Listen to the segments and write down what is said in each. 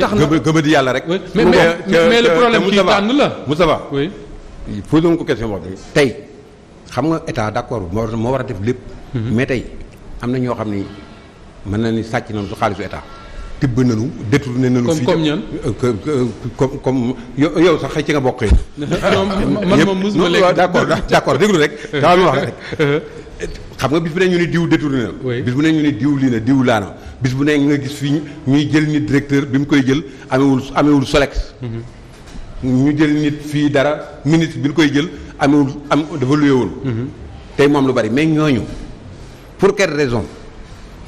tax na gëbëdi yàlla rek. mais le problème kii tànn la Moustapha. oui. posé ko question boobu tey xam nga état d'accord moo war a def lépp. mais tey am na ñoo xam ni mën na ni sàcc nañu su xaalisu état. tibb nañu détourné nañu. fii comme ñan comme yow sax xëy ci nga bokk. man moom mosuma léegi d'accord déglu rek. daa lu wax rek. xam nga bis bu ne ñu ni diw détourné na. bis bu ne ñu ni diw lii na diw laa na bis bu ne nga gis fii ñuy jël nit directeur bi mu koy jël amewul Solex. ñu jël nit fii dara ministre bi ñu koy jël dafa luyewul. tey moom lu bari mais ñooñu pour quelle raison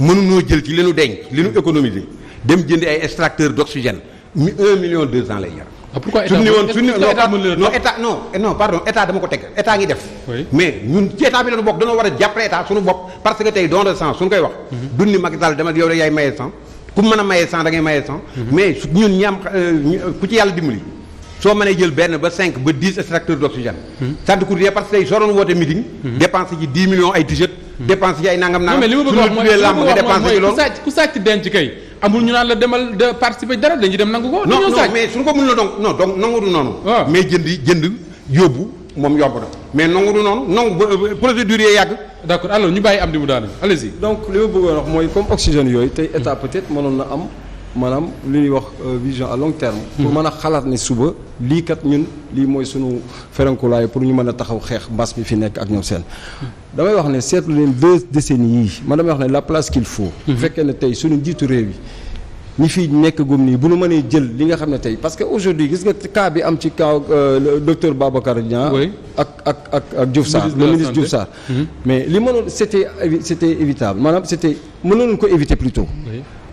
mënuñoo jël ci li nu denc li nu économiser dem jëndi ay extracteur d'oxygène 1,2 million lay jar. pourquoi état non pardon état dama ko teg état ngi def. mais ñun ci état bi lañu bokk dañoo war a jàppale état suñu bopp parce que tey don de sang suñu koy wax. duñ ni Macky Sall demal yow de yaay maye sang ku mën a maye sang da ngay maye sang. mais ñun ñaam ku ci yàlla dimbali. soo mënee jël benn ba 5 ba 10 extracteurs d'oxygène. ça te coûte parce que tey soo doon woote meeting. dépense ci 10 millions ay t-shirt. dépense ci ay nangam. mais li ma bëgg a wax mooy ku sàcc denc kay. amul ñu naan la demal de participer dara dañuy dem nangu ko. non mais suñu ko mën la donc nangu du noonu. mais jënd yóbbu moom yomb na mais nangu du noonu nangu procédure yee yàgg. d'accord alors ñu bàyyi am di mu daana allez-y. donc li ma bëggoon wax mooy comme oxygène yooyu tey état peut-être mënoon na am maanaam li ñuy wax vision à long terme. pour mën a xalaat ne suba lii kat ñun lii mooy sunu ferenkulaay pour ñu mën a taxaw xeex mbas mi fi nekk ak ñoom seen. damay wax ne seetlu leen 2 décennies yii man damay wax ne la place qu'il faut. bu fekkee ne tey sunu njiitu réew yi ñi fi nekk gum nii bu nu mënee jël li nga xam ne tey parce que aujourd'hui gis nga cas bi am ci cas docteur Babacar Niang. ak Diouf Sarr le ministre Diouf Sarr. mais li mënoon c'était évitable maanaam mënoon ko éviter plutôt.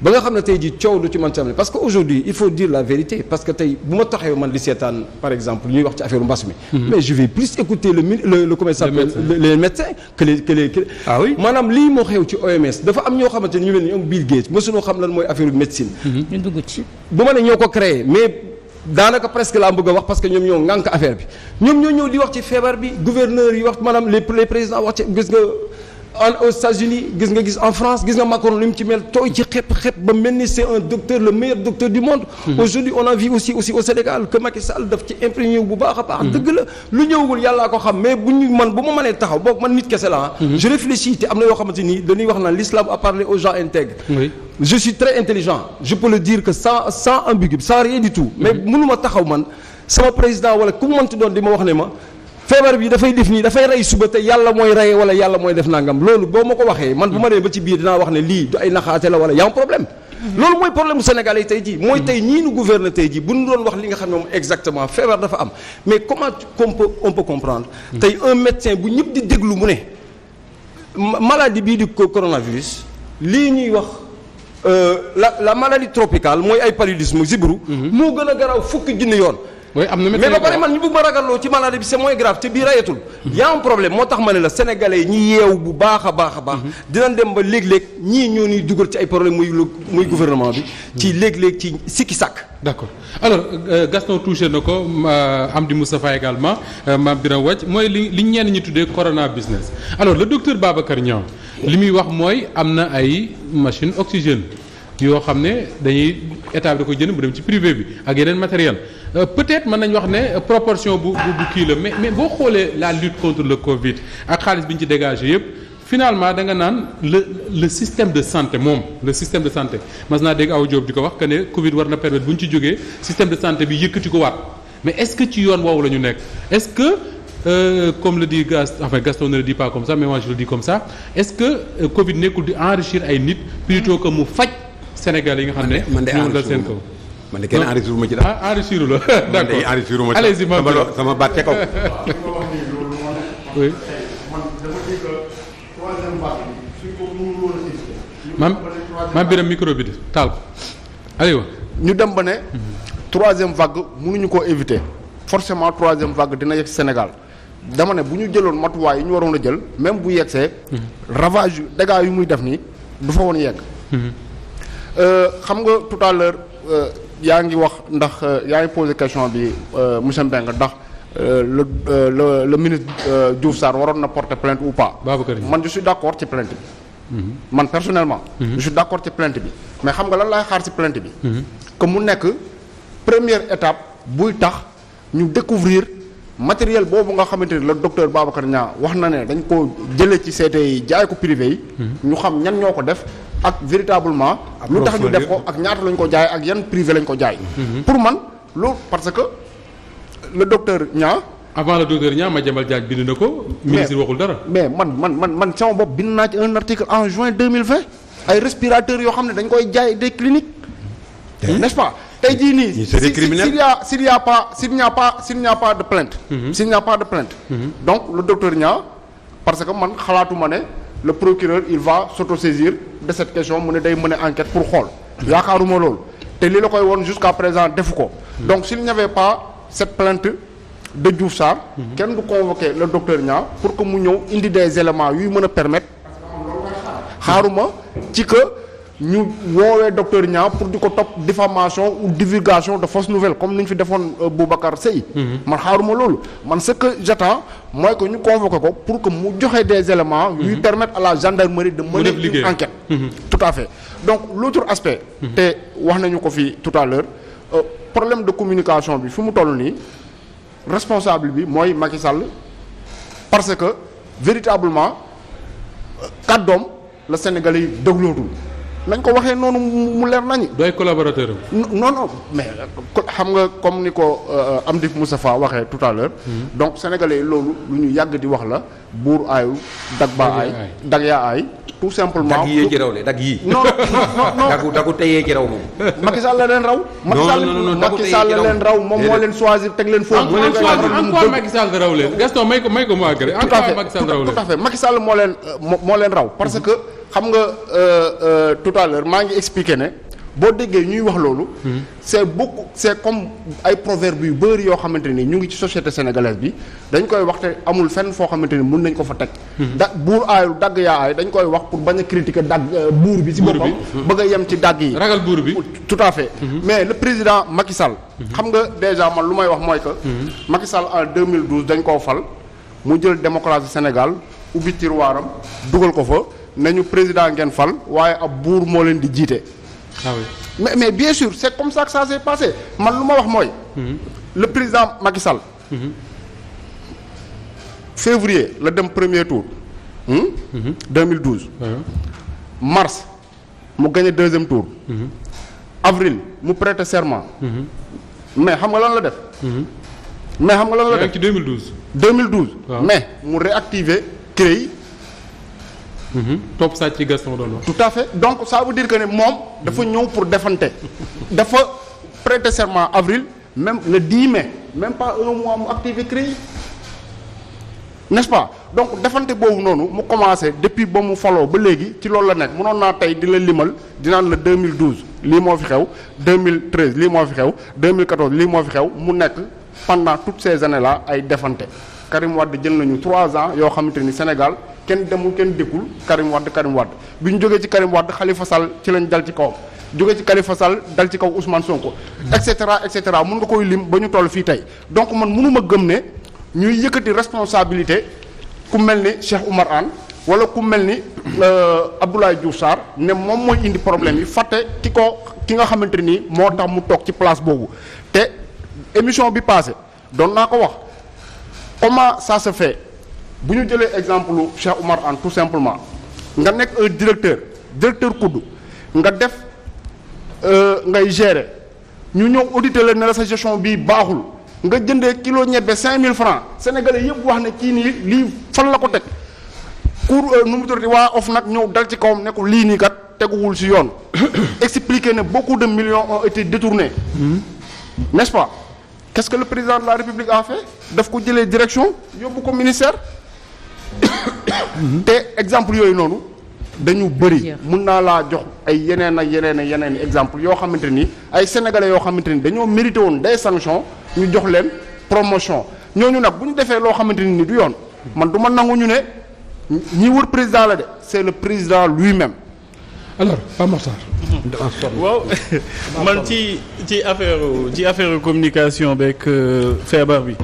ba nga xam ne tey jii coow du ci mën tamit parce que aujourd'hui il faut dire la vérité parce que tey bu ma taxee man di seetaan par exemple ñuy wax ci affaire mbas mi. mais je vais plus écouter le comment ça s'appelle les médecins que les ah oui maanaam lii moo xew ci OMS dafa am ñoo xamante ni ñu mel ni ñoom Bill Gates mosuñoo xam lan mooy affaire médecine. ñu dugg ci. bu ma ne ñoo ko créé mais daanaka presque laa bëgg a wax parce que ñoom ñoo ŋànk affaire bi ñoom ñoo ñëw di wax ci feebar bi gouverneur yi wax maanaam les présidents wax ci gis nga. aux États-Unis gis en France gis nga Macron li mu ci mel tooy ci xepp ba mel ni c'est un docteur le meilleur docteur du monde. Aujourd'hui on a vu aussi au Sénégal que Macky Sall daf ci imprégné bu baax a baax. dëgg la lu ñëwagul yàllaa ko xam mais bu ma mënee taxaw boog man nit kese la je réfléchis te am na yoo xamante ni dañuy wax naan l'islam a parlé aux gens intègres. je suis très intelligent je peux le dire que sans ambigu sans rien du tout. mais mënuma taxaw man sama président wala ku mu mënti doon di ma wax ne ma. feebar bi dafay def nii dafay rey suba te yàlla mooy rey wala yàlla mooy def nangam loolu boo ma ko waxee man bu ma dee ba ci biir dinaa wax ne lii du ay naxaate la wala y a un problème. loolu mooy problème bu Sénégalais tey jii mooy tey ñii nu gouverne tey jii bu ñu doon wax li nga xam ne moom exactement feebar dafa am mais comment on peut comprendre. tey un médecin bu ñëpp di déglu mu ne maladie bii di coronavirus lii ñuy wax la maladie tropicale mooy ay paludisme zibru. moo gën a garaaw fukki junni yoon. oui am na mais ba pare man ñu bëgg ma ragaloo ci maladie bi c'est moins grave te bii rayatul. y a un problème moo tax ma ne la sénégalais ñi yeewu bu baax a baax. dinañ dem ba léeg-léeg ñii ñoo ñuy dugal ci ay problème muy gouvernement bi. ci léeg-léeg ci sikki sàkk. d'accord alors Gaston touché na ko Amdy Moustapha également Mame Birame Wathie mooy li ñenn ñi tuddee corona business alors le docteur Babacar Niang li muy wax mooy am na ay machine oxygène yoo xam ne dañuy état bi da koy jënd bu dem ci privé bi ak yeneen matériel peut-être mën nañu wax ne proportion bu kii la mais boo xoolee la lutte contre le Covid ak xaalis bi ñu ci dégagé yëpp finalement da nga naan le système de santé moom le système de santé mas naa dégg aw Diop di ko wax que ne Covid war na permettre bu ñu ci jógee système de santé bi yëkkati ko waat mais est-ce que ci yoon woowu la ñu nekk est-ce que comme le dit Gaston ne le dit pas comme ça mais moi je le dis comme ça est-ce que Covid nekkul di enrichir ay nit plutôt que mu faj Sénégal yi nga xam ne ñoo dal seen kaw. man de kenn enrichir ma ci dara. enrichir la d'accord man de enrichir ma ci allez-y sama baat ca kaw. oui. Mame Birame micro bi taal ko aywa. ñu dem ba ne. troisième vague mënuñu koo éviter. forcément troisième vague dina yegg Sénégal dama ne bu ñu jëloon matuwaay yi ñu waroon a jël même bu yeggsee. ravage dégâts yu muy def nii du fa woon yegg. xam nga tout à l'heure yaa ngi wax ndax yaa ngi posé question bi monsieur Mbengue ndax le ministre Diouf Sarr waroon na porter plainte ou pas. man je suis d'accord ci plainte bi. man personnellement. je suis d'accord ci plainte bi mais xam nga lan laay xaar ci plainte bi. que mu nekk première étape buy tax ñu découvrir matériel boobu nga xamante ni le docteur Babacar Niang wax na ne dañ ko jëlee ci CT yi jaay ko privé yi. ñu xam ñan ñoo ko def ak véritablement. lu tax ñu def ko ak ñaata lañ ko jaay ak yan privé lañ ko jaay. pour man loolu parce que le docteur Niang. avant le docteur Niang Madiambal Diagne bind na ko. ministre waxul dara. mais man sama bopp bind naa ci un article en juin 2020 ay respirateurs yoo xam ne dañ koy jaay des cliniques. n'est-ce pas. tey jii nii s'il n'y a pas de plainte. S'il n'y a pas de plainte. Donc le docteur Niang parce que man xalaatuma ne le procureur il va s'autosaisir de cette question mu ne day mener enquête pour xool. yaakaaruma loolu te li la koy woon jusqu'à présent defu ko. donc s'il n'y avait pas cette plainte de Diouf Sarr. kenn du convoquer le docteur Niang pour que mu ñëw indi des éléments yuy mën a permettre. xaaruma ci que. ñu woowee docteur Niang pour di ko topp diffamation ou divulgation de fausses nouvelles comme ni ñu fi defoon Boubacar Seye. man xaaruma loolu man ce que j'attends mooy que ñu convoqué ko pour que mu joxe des éléments. yuy permettre à la gendarmerie de mener une enquête. tout à fait donc l'autre aspect. te wax nañu ko fi tout à l'heure problème de communication bi fi mu toll nii responsable bi mooy Macky Sall parce que véritablement kàddoom la Sénégalais yi déglootul. nañ ko waxee noonu mu leer nañu. doy collaborateur am. non mais xam nga comme ni ko Amdi Moustapha waxee tout à l'heure donc sénégalais yi loolu lu ñu yàgg di wax la buur aayu dag ba aay dag yaa aay tout simplement dag yee ci raw le dag yii non dagu teyee ci raw moom Macky Sall la leen raw Macky Sall la leen raw moom moo leen choisir teg leen foofu encore Macky Sall raw leen Gaston may ko mu àggale encore Macky Sall raw leen tout à fait Macky Sall moo leen raw parce que xam nga tout à l'heure maa ngi expliqué ne boo déggee ñuy wax loolu c'est comme ay proverbes yu bëri yoo xamante ni ñu ngi ci société sénégalaise bi dañ koy wax te amul fenn foo xamante ni mun nañ ko fa teg buur aayul dagg yaa aay dañ koy wax pour bañ a critiquer dagg buur bi ci boppam bëgg a yem ci dagg yi ragal buur bi tout à fait mais le président Macky Sall xam nga déjà man lu may wax mooy que Macky Sall en 2012 dañ koo fal mu jël démocratie Sénégal ubbi tiroiram dugal ko fa nañu président ngeen fal waaye ab buur moo leen di jiite. ah oui mais bien sûr c'est comme ça que ça s'est passé man lu ma wax mooy. le président Macky Sall. février la dem premier tour. 2012. mars mu gagné deuxième tour. avril mu prêter serment. mais xam nga lan la def. mais xam nga lan la def ci 2012. 2012. mais mu réactiver CREI. topp sàcc ci Gaston doon wax. tout à fait donc ça veut dire que ne moom dafa ñëw pour defante dafa prêter serment avril même le 10 mai même pas un mois mu activer CREI n'est-ce pas donc defante boobu noonu mu commencé depuis ba mu faloo ba léegi ci loolu la nekk mënoon naa tey di la limal dinaan la 2012 lii moo fi xew 2013 lii moo fi xew 2014 lii moo fi xew mu nekk pendant toutes ces années là ay defante Karim Wade jël nañu 3 ans yoo xamante ni Sénégal kenn demul kenn dikkul Karim Wade bi ñu jógee ci Karim Wade Khalifa Sall ci lañ dal ci kawam jógee ci Khalifa Sall dal ci kaw Ousmane Sonko et cetera mun nga koy lim ba ñu toll fii tey donc man mënuma gëm ne ñuy yëkkati responsabilité ku mel ni Cheikh Oumar Anne wala ku mel ni Abdoulaye Diouf Sarr ne moom mooy indi problème yi fàtte ki nga xamante ni moo tax mu toog ci place boobu te émission bi passé doon naa ko wax comment ça se fait bu ñu jëlee exemple Cheikh Oumar Anne tout simplement nga nekk un directeur kudd nga def ngay gérer ñu ñëw auditer la ne la sa gestion bii baaxul nga jëndee kilo ñebbe 5000 francs sénégalais yëpp wax ne kii nii lii fan la ko teg nu mu tuddati waa OFNAC ñëw dal ci kawam ne ko lii nii kat teguwul ci yoon expliquer ne beaucoup de millions ont été détournés n'est-ce pas qu'est-ce que le président de la République a fait daf ko jëlee direction yóbbu ko ministère te exemple yooyu noonu dañu bëri mun naa laa jox ay yeneen exemple yoo xamante ni ay sénégalais yoo xamante ni dañoo mérité woon des sanctions ñu jox leen promotion ñooñu nag bu ñu defee loo xamante ni du yoon man du ma nangu ñu ne ñi wër président la de c'est le président lui-même. alors Pape Makhtar. waaw man ci affaire communication beeg feebar bi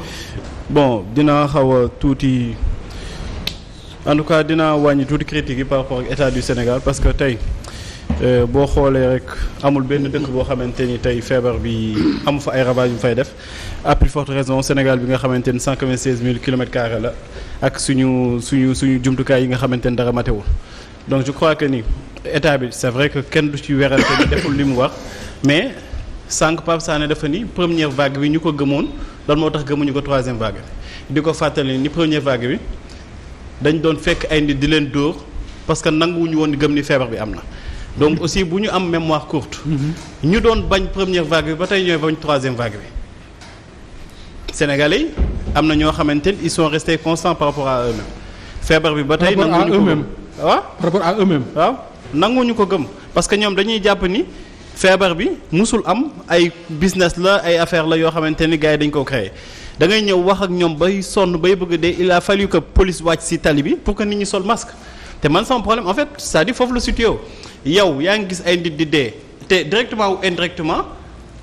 bon dinaa xaw a tuuti en tout cas dinaa wàññi tuuti critique yi par rapport ak état du Sénégal parce que tey boo xoolee rek amul benn dëkk boo xamante ni tey feebar bi amu fa ay ravage yu fay def à plus forte raison Sénégal bi nga xamante ni 196 000 kilomètres carrés la ak suñu jumtukaay yi nga xamante ni dara matewul donc je crois que ni état bi c'est vrai que kenn du ci werante ni deful li mu wax mais sànq Pape Sané dafa ni première vague bi ñu ko gëmoon loolu moo tax gëmuñu ko troisième vague bi di ko fàttali ni première vague bi dañ doon fekk ay nit di leen dóor parce que nanguwuñu woon di gëm ni feebar bi am na donc aussi bu ñu am mémoire courte ñu doon bañ première vague bi ba tey ñooy bañ troisième vague bi Sénégalais yi am na ñoo xamante ni ils sont restés constants par rapport à eux-mêmes feebar bi ba tey nanguwuñu ko gëm waaw par rapport à eux-mêmes waaw nanguwuñu ko gëm parce que ñoom dañuy jàpp ni feebar bi musul am ay business la ay affaire la yoo xamante ni gars yi dañ ko créé da ngay ñëw wax ak ñoom bay sonn bay bëgg dee il a fallu que police wàcc ci tali bi pour que nit ñi sol masque te man sama problème en fait c'est-à-dire foofu la situé yow yaa ngi gis ay nit di dee te directement ou indirectement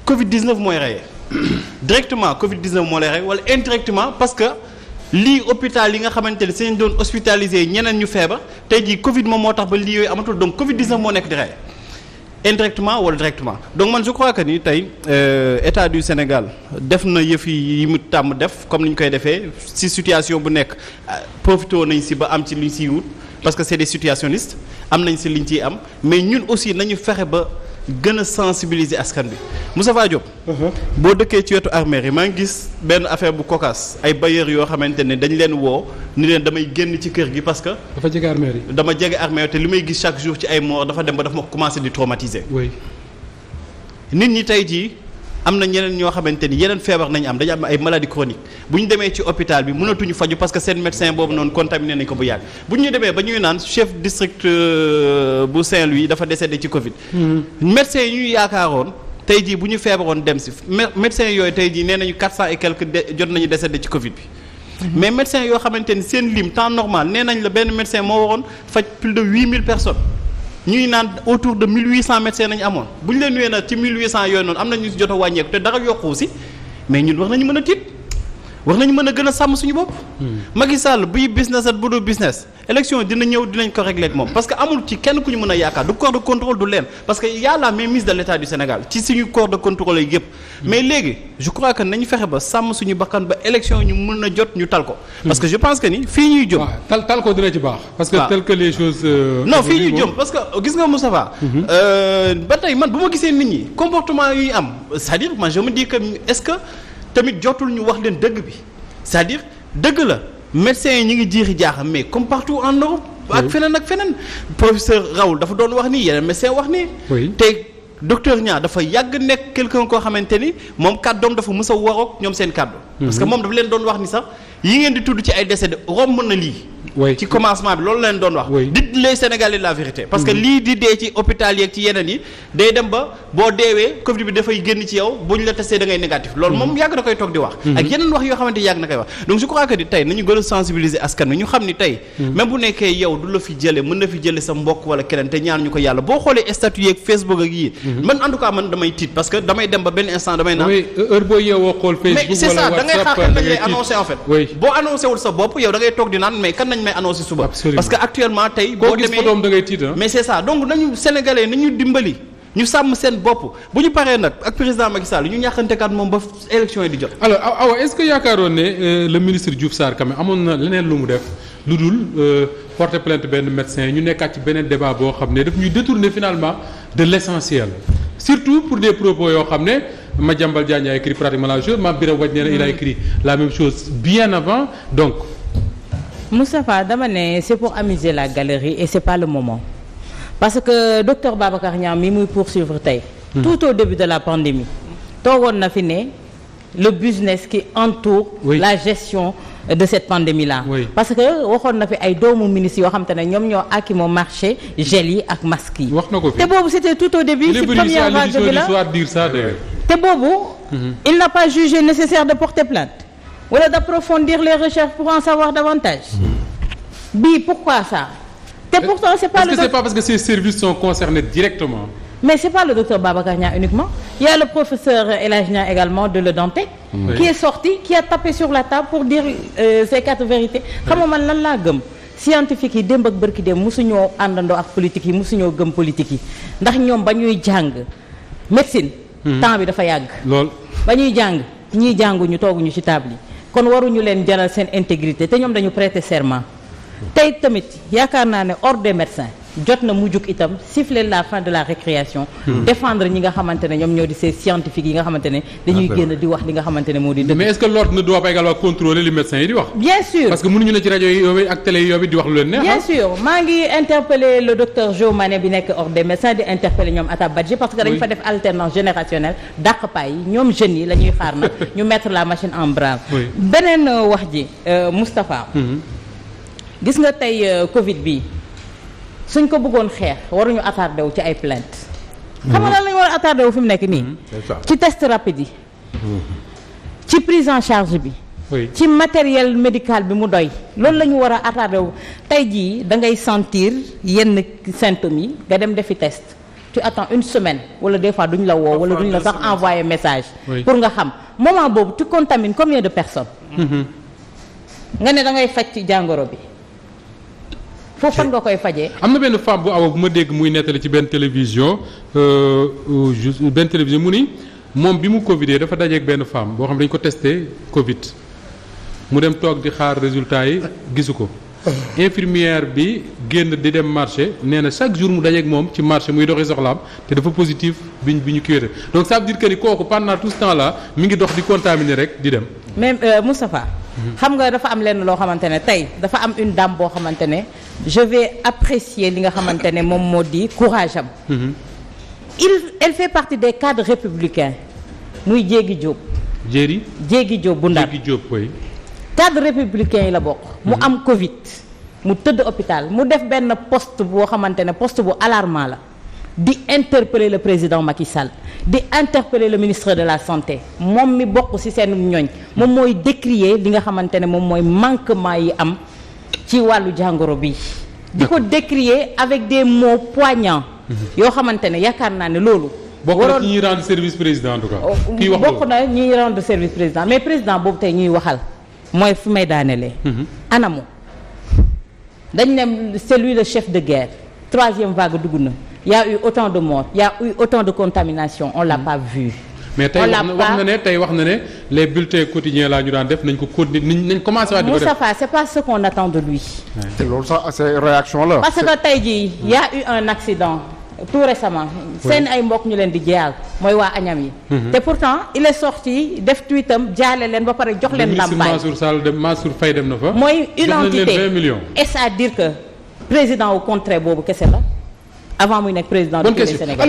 Covid-19 mooy reyee directement Covid-19 moo lay rey wala indirectement parce que lii hôpital yi nga xamante ne seen doon hospitalisé ñeneen ñu feebar tey jii Covid moom moo tax ba lii yooyu amatul donc Covid-19 moo nekk di rey indirectement wala directement donc man je crois que ni tey état du Sénégal def na yëf yi mu tàmm def comme ni ñu koy defee ci situation bu nekk profité nañ ci ba am ci li ñu ciy wut parce que c'est des situationnistes am nañ ci liñ ciy am mais ñun aussi nañu fexe ba gën a sensibiliser askan bi Moustapha Diop boo dëkkee ci wetu armée yi maa ngi gis benn affaire bu cocasse ay bailleurs yoo xamante ne dañ leen woo ni leen damay génn ci kër gi parce que dafa jege armée yi dama jege armée te li may gis chaque jour ci ay mort dafa dem ba dafa ma commencé di traumatiser oui nit ñi tey jii am na ñeneen ñoo xamante ni yeneen feebar nañu am dañu am ay maladies chroniques bu ñu demee ci hôpital bi mënatuñu faju parce que seen médecin boobu noonu contaminé nañ ko bu yàgg bu ñu demee ba ñuy naan chef district bu Saint-Louis dafa décédé ci Covid. médecin yi ñuy yaakaaroon tey jii bu ñu feebaroon dem si médecin yooyu tey jii nee nañu 400 et quelques jot nañu décédé ci Covid bi. mais médecin yoo xamante ni seen lim temps normal nee nañ la benn médecin moo waroon faj plus de 8000 personnes. ñuy naan autour de 1800 médecins nañu amoon bu ñu leen nuwee nag ci 1800 yooyu noonu am na ñu si jot a wàññeeku te dara yokku si mais ñun war nañu mën a tiit war nañu mën a gën a sàmm suñu bopp. Macky Sall buy business at bu dul business élection dina ñëw dinañ ko régler ak moom parce que amul ci kenn ku ñu mën a yaakaar du corps de contrôle du leen parce que y a la mainmise de l'État du Sénégal ci suñu corps de contrôle yi yëpp. mais léegi je crois que nañu fexe ba sàmm suñu bakkan ba élection ñu mën a jot ñu tal ko. parce que je pense que ni fii ñuy jëm. waaw tal ko dina ci baax. parce que tel que les choses. non fii ñuy jëm parce que gis nga Moustapha. ba tey man bu ma gisee nit ñi comportement yi am c'est-à-dire man je me dis que est-ce que tamit jotul ñu wax leen dëgg bi c'est-à-dire dëgg la médecins yi ñu ngi jiixi jaaxam mais comme partout en Europe. ak feneen ak feneen. professeur Raoul dafa doon wax nii yeneen médecin wax nii. tey docteur Niang dafa yàgg nekk quelqu'un koo xamante ni moom kàddoom dafa mës a waroog ñoom seen kàddu. parce que moom dafa leen doon wax ni sax yi ngeen di tudd ci ay décès romb na lii. ci commencement bi loolu leen doon wax. dites les Sénégalais la vérité. parce que lii di dee ci hôpital yeeg ci yeneen yi day dem ba boo deewee Covid bi dafay génn ci yow bu ñu la testé da ngay négatif. loolu moom yàgg na koy toog di wax. ak yeneen wax yoo xamante yàgg na koy wax donc je crois que ni tey nañu gën a sensibiliser askan wi ñu xam ni tey. même bu nekkee yow du la fi jëlee mën na fi jëlee sa mbokk wala keneen te ñaan ñu ko yàlla boo xoolee statut yeeg Facebook ak yii. man en tout cas man damay tiit parce que damay dem ba benn instant damay naan. heure boo yeewoo xool Facebook mais c'est ça da ngay xaar kan nañ lay annoncé en fait. boo annoncé wul sa bopp yow da ngay toog di naan mais kan nañ may annoncé suba. parce que actuellement tey boo demee mais c'est ça donc nañu sénégalais nañu dimbali ñu sàmm seen bopp bu ñu paree nag ak président Macky Sall ñu ñàkkantekat moom ba élection yi di jot. alors Awa est-ce que yaakaaroon ne le ministre Diouf Sarr quand même amoon na leneen lu mu def lu dul porter plainte benn médecin ñu nekkaat ci beneen débat boo xam ne daf ñuy détourner finalement de l'essentiel surtout pour des propos yoo xam ne Madiambal Diagne a écrit pratiquement la même chose Mame Birame Wathie nee na il a écrit la même chose bien avant donc. Moustapha dama ne c'est pour amuser la galerie et c'est pas le moment parce que docteur Babacar Niang mi muy poursuivre tey. tout au début de la pandémie toogoon na fi ne le business qui entoure. la gestion de cette pandémie là. parce que waxoon na fi ay doomu ministres yoo xam te ne ñoom ñoo àkki moo marché gel yi ak masques yi. wax na ko fi te boobu c'était tout au début. ci première vague bi la te boobu. il n'a pas jugé nécessaire de porter plainte. wala d'approfondir les recherches pour en savoir davantage. bii pourquoi ça. te pourtant c'est pas le. Est-ce que c'est pas parce que ces services sont concernés directement. mais c'est pas le docteur Babacar Niang uniquement il y a le professeur El Hadj Niang également de Le Dantec. qui est sorti qui a tapé sur la table pour dire ces quatre vérités. xam nga man lan laa gëm scientifique yi démb ak bërki dem mosuñoo àndandoo ak politique yi mosuñoo gëm politique yi ndax ñoom ba ñuy jàng médecine. temps bi dafa yàgg. lool ba ñuy jàng ñii jànguñu tooguñu ci table yi kon waruñu leen jaral seen intégrité te ñoom dañu prêter serment tey tamit yaakaar naa ne ordre des médecins jot na mu jug itam siffler la fin de la récréation. défendre ñi nga xamante ne ñoom ñoo di ces scientifiques yi nga xamante ne dañuy génn di wax li nga xamante ne moo di dëgg. mais est-ce que l'ordre ne doit pas également contrôler li médecins yi di wax. bien sûr parce que mënuñu ne ci rajo yi yooyu ak télé yi yooyu di wax lu leen neex. bien sûr maa ngi interpeller le docteur Jo Mané bi nekk ordre des médecins di interpeller ñoom Atta Badji parce que dañu fa def alternance générationnelle dàq paay yi ñoom jeunes yi la ñuy xaar na ñu mettre la machine en branle. beneen wax ji Moustapha. gis nga tey Covid bi suñ ko bëggoon xeex waruñu attardé wu ci ay plainte xam nga lan lañu war a attardé wu fi mu nekk nii ci test rapide yi ci prise en charge bi ci matériel médical bi mu doy loolu la ñu war a attardé wu tey jii da ngay sentir yenn symptômes yi nga dem defi test tu attends une semaine wala des fois duñ la woo wala duñ la sax envoyer message pour nga xam moment boobu tu contamines combien de personnes nga ne da ngay faj ci jàngoro bi foofu fan nga koy fajee. am na benn femme bu awa bu ma dégg muy nettali ci benn télévision mu ni moom bi mu Covidee dafa dajeeg benn femme boo xam dañ ko testé Covid mu dem toog di xaar résultat yi gisu ko. infirmière bi génn di dem marché nee na chaque jour mu dajeeg moom ci marché muy doxi soxlaam te dafa positif bi ñu kiiwete donc ça veut dire que ni kooku pendant tout ce temps là mi ngi dox di contaminer rek di dem. mais Moustapha. xam nga dafa am lenn loo xamante ne tey dafa am une dame boo xamante ne je vais apprécier li nga xamante ne moom moo di courage am. elle fait partie des cadres républicains muy Jéegi Diop. Jéegi Diop bu Ndar Jéegi Diop koy. cadre républicain yi la bokk. mu am Covid mu tëdd hôpital mu def benn poste boo xamante ne poste bu alarmant la di interpeller le président Macky Sall di interpeller le ministre de la santé moom mi bokk ci seen ñoñ moom mooy décrier li nga xamante ne moom mooy manquement yi am ci wàllu jàngoro bi di ko décrier avec des mots poignants yoo xamante ne yaakaar naa ne loolu bokk na ci ñuy rendre service président en tout cas kii wax bokk na ñuy rendre service président mais président boobu tey ñuy waxal mooy fu may daanelee anamu dañ ne c'est lui le chef de guerre 3e vague dugg na y a eu autant de morts y a eu autant de contamination on l'a pas vu mais tey wax na ne les bulletins quotidiens laa ñu daan def nañ ko continuer nañ commencé waat di ko def Moustapha c'est pas ce qu'on attend de lui te loolu sax c'est réaction la parce que tey jii y a eu un accident tout récemment seen ay mbokk ñu leen di jaal mooy waa añam yi te pourtant il est sorti def tweetam jaale leen ba pare jox leen ndàmpaay Mansour Faye dem na fa mooy une entité 20 millions est-ce à dire que président au contraire boobu kese la avant muy nekk président du Sénégal.